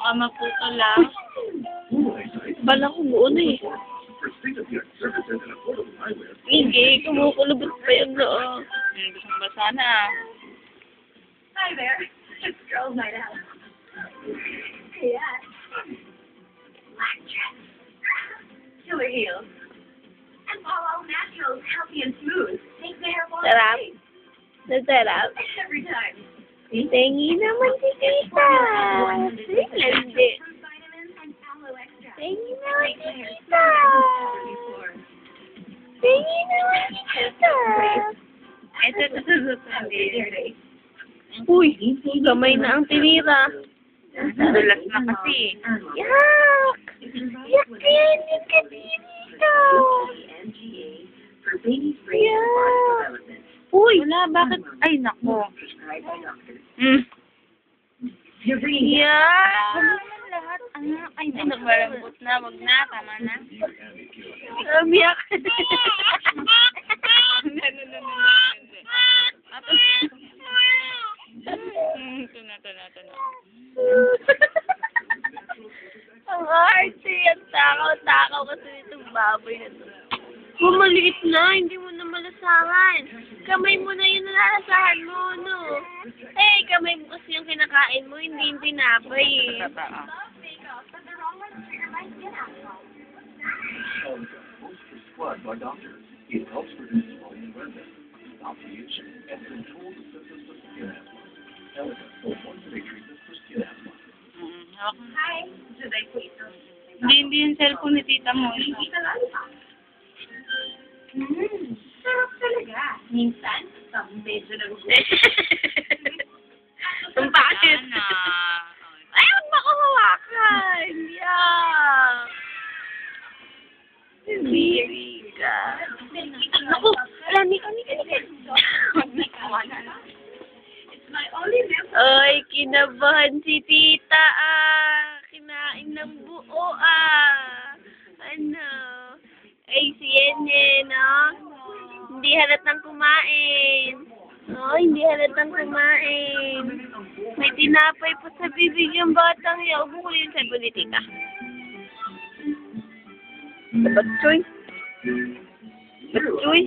Baka maputol lang. Bala ko noon eh. Hindi, kumukulubot pa yung loob. Gusto mo ba sana? Hi there. It's girls' night out. Yeah. Black dress. Killer heels. And All Naturals, healthy and smooth. Make the hair fall Sarap. away. Nasarap. Every time. Tingi naman si Tita. Hindi. Fruit vitamins and aloe extract. Tingi naman Make si the hair Tita. before. Tingi naman si Tita. Ito. Dirty. Uy, gamay na ang tinira. Dulas na kasi. Yak! Yak kaya hindi ka dito. For baby spray Yeah. and body development. Uy! Wala, bakit? Ay, nako. Prescribed by doctors. Yak! Lahat, anak. Ay, naku, malambot na. Wag na, tama na. Umiyak. Ito na. Ang arte, ang takaw-takaw kasi itong baboy na to. Maliit na, hindi mo na malasahan. Kamay mo na yun na nalasahan mo, no? Eh, kamay mo kasi yung kinakain mo, hindi yung tinapay eh. Prescribed by doctors. It helps reduce swelling and redness, stops the itching, and controls the symptoms of skin asthma. Elegant full once-a-day treatment for skin asthma. Hi. Should I please? Hindi yung cellphone ni tita mo. Tita Lollipop. Sarap talaga. Minsan, medyo nag-gusto. Ang bakit? Sana. Ay, huwag makahawakan! Yak! Biri ka. Naku! Wala, Nika. It's my only meal. Ay, kinabahan si tita kinain ng buo Ano? Ay, si Yenye, no? Hindi halatang kumain. No, hindi halatang kumain. May tinapay pa sa bibig yung batang yaw. Ubo ko yung cellphone ni tita. Batsoy. Batsoy.